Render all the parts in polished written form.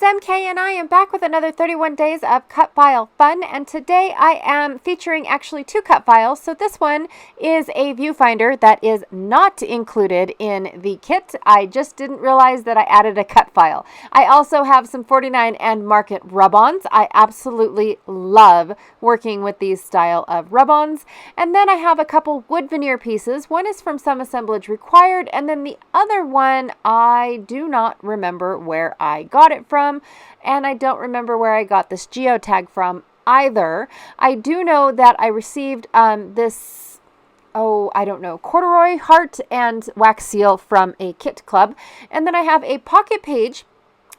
it's MK and I am back with another 31 days of cut file fun, and today I am featuring actually two cut files. So this one is a viewfinder that is not included in the kit. I just didn't realize that I added a cut file. I also have some 49 and Market rub-ons. I absolutely love working with these style of rub-ons. And then I have a couple wood veneer pieces. One is from Some Assemblage Required, and then the other one I do not remember where I got it from, and I don't remember where I got this geotag from either. I do know that I received this, I don't know, corduroy heart and wax seal from a kit club, and then I have a pocket page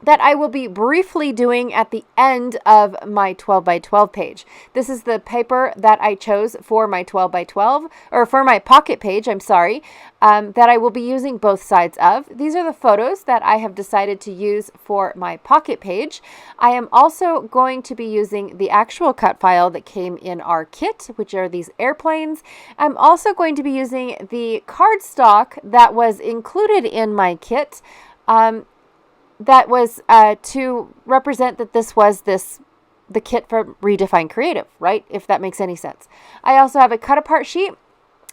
that I will be briefly doing at the end of my 12 by 12 page. This is the paper that I chose for my 12 by 12, or for my pocket page, that I will be using both sides of. These are the photos that I have decided to use for my pocket page. I am also going to be using the actual cut file that came in our kit, which are these airplanes. I'm also going to be using the cardstock that was included in my kit. That was to represent that this was the kit for Redefine Creative, right? If that makes any sense. I also have a cut apart sheet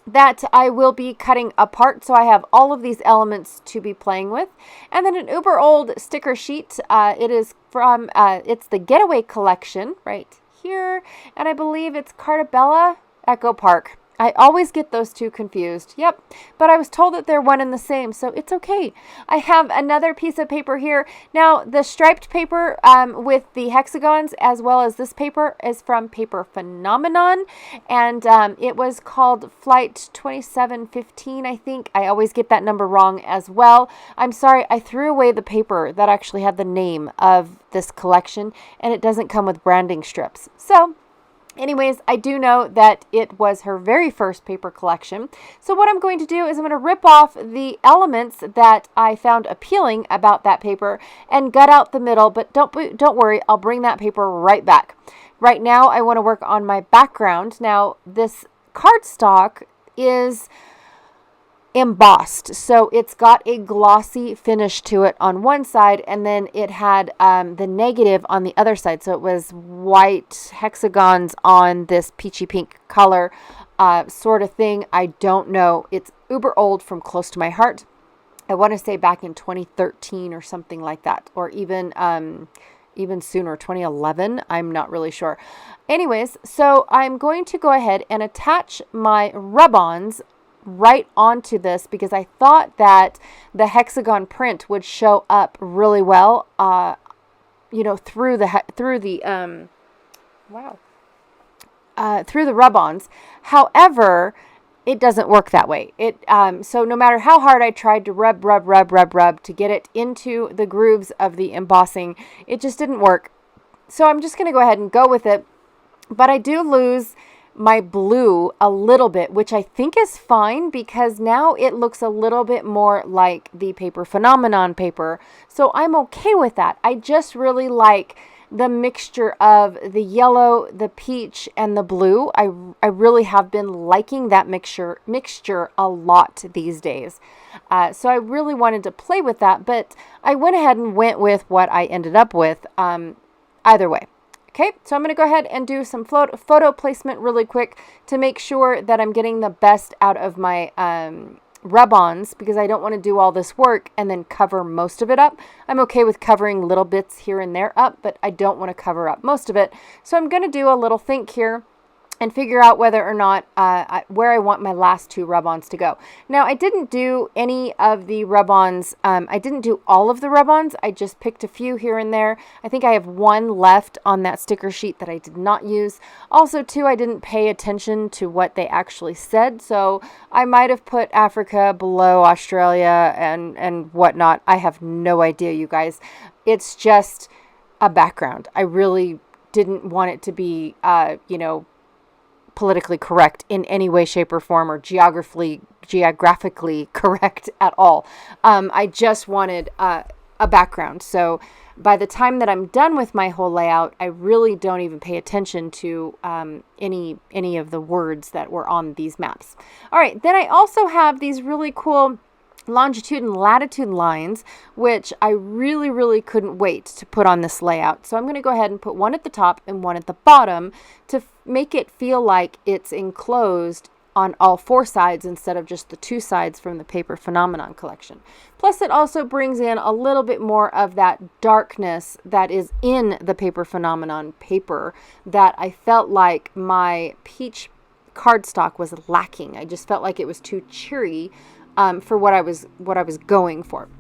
that I will be cutting apart, so I have all of these elements to be playing with. And then an uber old sticker sheet. It is from, it's the Getaway Collection right here, and I believe it's Cartabella Echo Park. I always get those two confused. Yep, but I was told that they're one and the same, so it's okay. I have another piece of paper here. Now, the striped paper with the hexagons, as well as this paper, is from Paper Phenomenon, and it was called Flight 2715, I think. I always get that number wrong as well. I'm sorry, I threw away the paper that actually had the name of this collection, and it doesn't come with branding strips. So, anyways, I do know that it was her very first paper collection. So what I'm going to do is I'm going to rip off the elements that I found appealing about that paper and gut out the middle, but don't worry, I'll bring that paper right back. Right now, I want to work on my background. Now, this cardstock is embossed, so it's got a glossy finish to it on one side, and then it had the negative on the other side, so it was white hexagons on this peachy pink color sort of thing. I don't know, it's uber old, from close to my heart. I want to say back in 2013 or something like that, or even sooner, 2011. I'm not really sure. Anyways, so I'm going to go ahead and attach my rub-ons right onto this because I thought that the hexagon print would show up really well, through the rub-ons. However, it doesn't work that way. So no matter how hard I tried to rub to get it into the grooves of the embossing, it just didn't work. So I'm just going to go ahead and go with it. But I do lose my blue a little bit, which I think is fine because now it looks a little bit more like the Paper Phenomenon paper. So I'm okay with that. I just really like the mixture of the yellow, the peach, and the blue. I really have been liking that mixture a lot these days. So I really wanted to play with that, but I went ahead and went with what I ended up with either way. Okay, so I'm going to go ahead and do some photo placement really quick to make sure that I'm getting the best out of my rub-ons, because I don't want to do all this work and then cover most of it up. I'm okay with covering little bits here and there up, but I don't want to cover up most of it. So I'm going to do a little think here and figure out whether or not where I want my last two rub-ons to go. Now, I didn't do any of the rub-ons. I didn't do all of the rub-ons. I just picked a few here and there. I think I have one left on that sticker sheet that I did not use. Also, too, I didn't pay attention to what they actually said, so I might have put Africa below Australia and whatnot. I have no idea, you guys. It's just a background. I really didn't want it to be, politically correct in any way, shape, or form, or geographically correct at all. I just wanted a background. So by the time that I'm done with my whole layout, I really don't even pay attention to any of the words that were on these maps. All right, then I also have these really cool longitude and latitude lines, which I really, really couldn't wait to put on this layout. So I'm going to go ahead and put one at the top and one at the bottom to make it feel like it's enclosed on all four sides instead of just the two sides from the Paper Phenomenon collection. Plus, it also brings in a little bit more of that darkness that is in the Paper Phenomenon paper that I felt like my peach cardstock was lacking. I just felt like it was too cheery for what I was going for.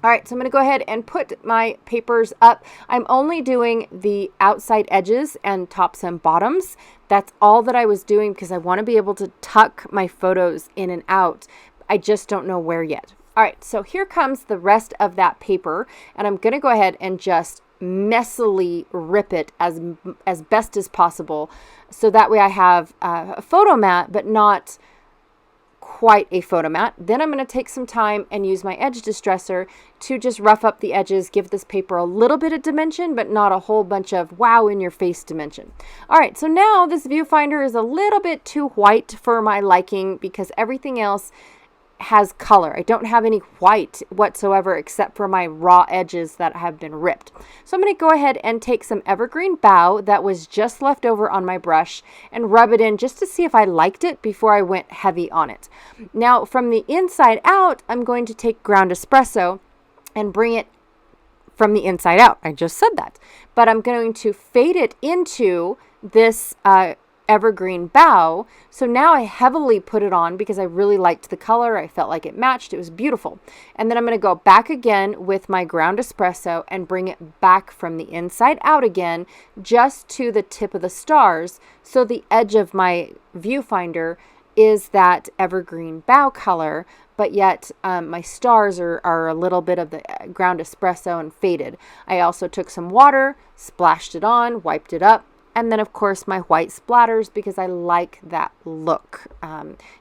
All right, so I'm going to go ahead and put my papers up. I'm only doing the outside edges and tops and bottoms. That's all that I was doing because I want to be able to tuck my photos in and out. I just don't know where yet. All right, so here comes the rest of that paper, and I'm going to go ahead and just messily rip it as best as possible, so that way I have a photo mat, but not quite a photo mat. Then I'm going to take some time and use my edge distresser to just rough up the edges, give this paper a little bit of dimension, but not a whole bunch of wow in your face dimension. All right, so now this viewfinder is a little bit too white for my liking because everything else has color. I don't have any white whatsoever except for my raw edges that have been ripped. So I'm going to go ahead and take some evergreen bough that was just left over on my brush and rub it in just to see if I liked it before I went heavy on it. Now from the inside out, I'm going to take ground espresso and bring it from the inside out. I just said that. But I'm going to fade it into this evergreen bough. So now I heavily put it on because I really liked the color. I felt like it matched. It was beautiful. And then I'm going to go back again with my ground espresso and bring it back from the inside out again, just to the tip of the stars. So the edge of my viewfinder is that evergreen bough color, but yet my stars are a little bit of the ground espresso and faded. I also took some water, splashed it on, wiped it up, and then, of course, my white splatters because I like that look.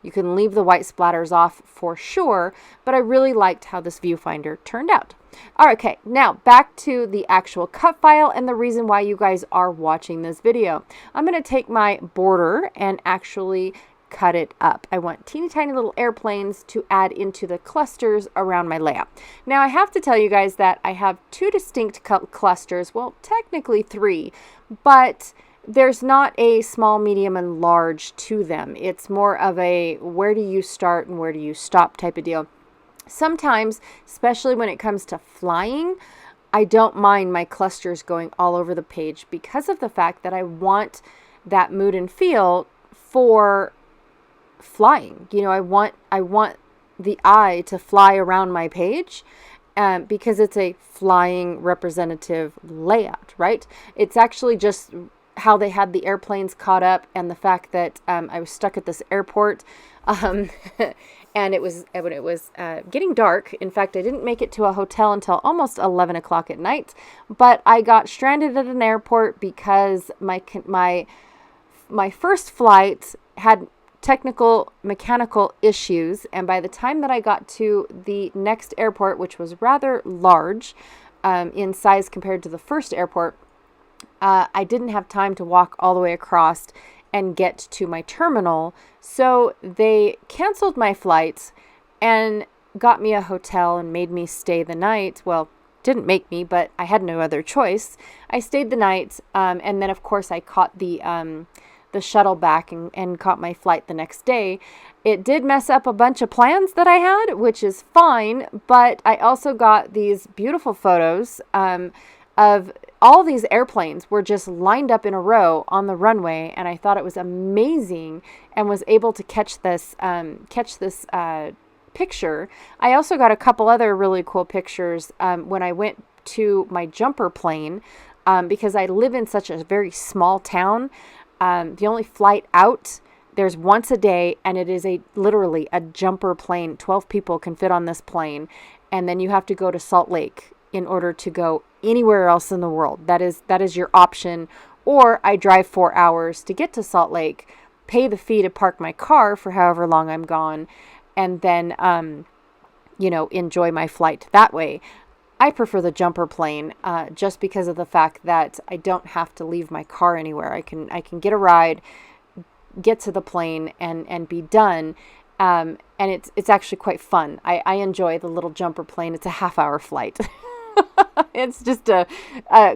You can leave the white splatters off for sure, but I really liked how this viewfinder turned out. All right, okay, now back to the actual cut file and the reason why you guys are watching this video. I'm going to take my border and actually cut it up. I want teeny tiny little airplanes to add into the clusters around my layout. Now, I have to tell you guys that I have two distinct clusters. Well, technically three, but there's not a small, medium, and large to them. It's more of a where do you start and where do you stop type of deal. Sometimes, especially when it comes to flying, I don't mind my clusters going all over the page because of the fact that I want that mood and feel for flying. You know, I want the eye to fly around my page. Because it's a flying representative layout, right? It's actually just how they had the airplanes caught up and the fact that I was stuck at this airport and it was getting dark. In fact, I didn't make it to a hotel until almost 11 o'clock at night, but I got stranded at an airport because my first flight had technical mechanical issues, and by the time that I got to the next airport, which was rather large in size compared to the first airport, I didn't have time to walk all the way across and get to my terminal, so they canceled my flights and got me a hotel and made me stay the night. Well, didn't make me, but I had no other choice. I stayed the night, and then of course I caught the shuttle back and caught my flight the next day. It did mess up a bunch of plans that I had, which is fine, but I also got these beautiful photos of all these airplanes were just lined up in a row on the runway, and I thought it was amazing and was able to catch this picture. I also got a couple other really cool pictures when I went to my jumper plane because I live in such a very small town. The only flight out, there's once a day, and it is literally a jumper plane. 12 people can fit on this plane, and then you have to go to Salt Lake in order to go anywhere else in the world. That is your option. Or I drive 4 hours to get to Salt Lake, pay the fee to park my car for however long I'm gone, and then enjoy my flight that way. I prefer the jumper plane just because of the fact that I don't have to leave my car anywhere. I can get a ride, get to the plane, and be done. And it's actually quite fun. I enjoy the little jumper plane. It's a half-hour flight. It's just a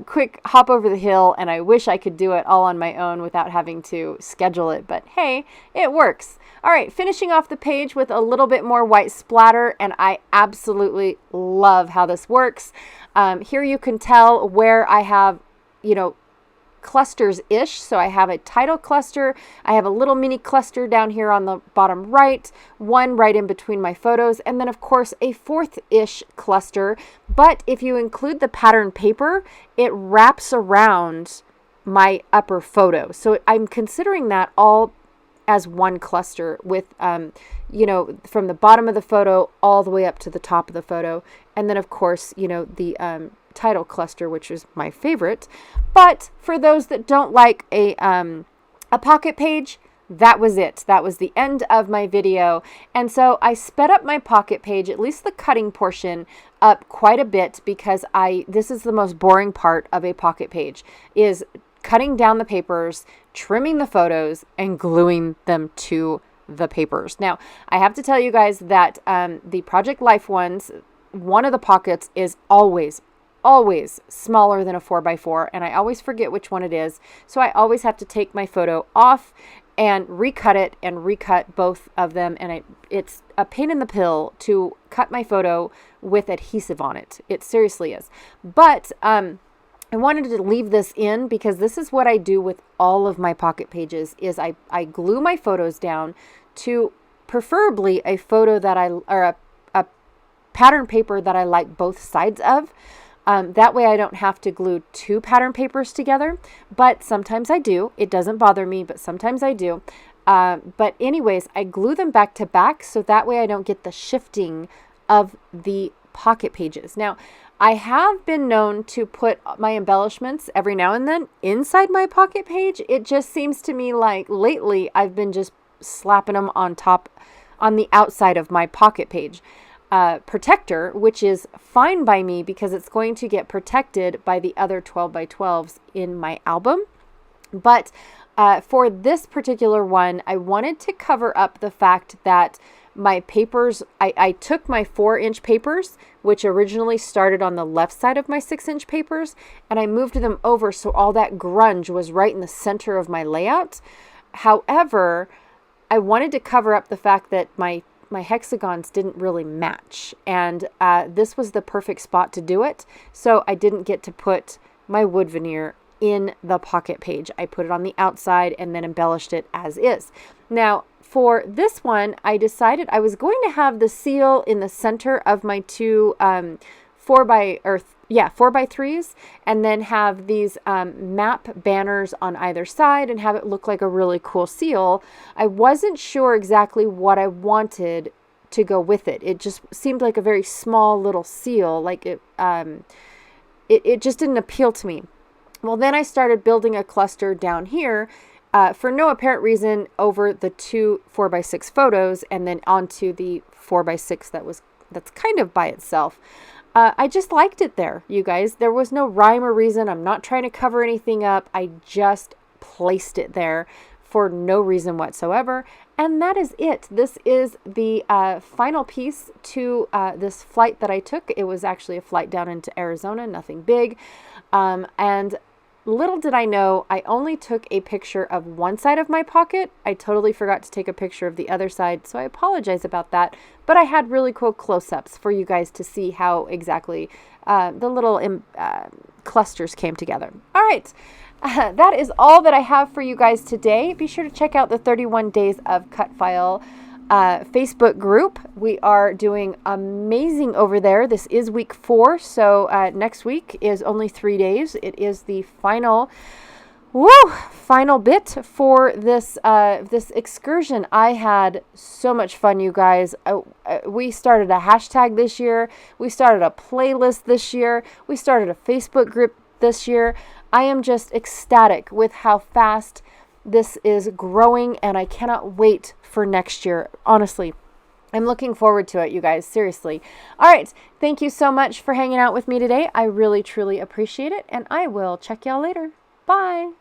quick hop over the hill, and I wish I could do it all on my own without having to schedule it, but hey, it works. All right, finishing off the page with a little bit more white splatter, and I absolutely love how this works. Here you can tell where I have, clusters-ish. So I have a title cluster. I have a little mini cluster down here on the bottom right, one right in between my photos, and then of course a fourth-ish cluster. But if you include the pattern paper, it wraps around my upper photo. So I'm considering that all as one cluster with, from the bottom of the photo all the way up to the top of the photo. And then of course, the title cluster, which is my favorite. But for those that don't like a pocket page, that was it. That was the end of my video. And so I sped up my pocket page, at least the cutting portion, up quite a bit because this is the most boring part of a pocket page, is cutting down the papers, trimming the photos, and gluing them to the papers. Now, I have to tell you guys that the Project Life ones, one of the pockets is always smaller than a 4x4, and I always forget which one it is. So I always have to take my photo off and recut it and recut both of them. And it's a pain in the pill to cut my photo with adhesive on it. It seriously is. But I wanted to leave this in because this is what I do with all of my pocket pages is I glue my photos down to preferably a photo that a pattern paper that I like both sides of. That way I don't have to glue two pattern papers together, but sometimes I do. It doesn't bother me, but sometimes I do. But anyways, I glue them back to back so that way I don't get the shifting of the pocket pages. Now, I have been known to put my embellishments every now and then inside my pocket page. It just seems to me like lately I've been just slapping them on the outside of my pocket page protector, which is fine by me because it's going to get protected by the other 12x12s in my album. But for this particular one, I wanted to cover up the fact that my papers, I took my 4-inch papers, which originally started on the left side of my 6-inch papers, and I moved them over so all that grunge was right in the center of my layout. However, I wanted to cover up the fact that my hexagons didn't really match, and this was the perfect spot to do it. So I didn't get to put my wood veneer in the pocket page. I put it on the outside and then embellished it as is. Now, for this one, I decided I was going to have the seal in the center of my two 4x3s, and then have these map banners on either side and have it look like a really cool seal. I wasn't sure exactly what I wanted to go with it. It just seemed like a very small little seal. Like it just didn't appeal to me. Well, then I started building a cluster down here for no apparent reason over the two 4x6 photos and then onto the 4x6 that's kind of by itself. I just liked it there, you guys. There was no rhyme or reason. I'm not trying to cover anything up. I just placed it there for no reason whatsoever. And that is it. This is the final piece to this flight that I took. It was actually a flight down into Arizona, nothing big. And little did I know, I only took a picture of one side of my pocket. I totally forgot to take a picture of the other side, so I apologize about that. But I had really cool close-ups for you guys to see how exactly the little clusters came together. All right, that is all that I have for you guys today. Be sure to check out the 31 Days of Cut File Facebook group. We are doing amazing over there. This is week 4, so next week is only 3 days. It is the final bit for this this excursion. I had so much fun, you guys. We started a hashtag this year. We started a playlist this year. We started a Facebook group this year. I am just ecstatic with how fast this is growing, and I cannot wait for next year. Honestly, I'm looking forward to it, you guys. Seriously. All right. Thank you so much for hanging out with me today. I really, truly appreciate it, and I will check y'all later. Bye.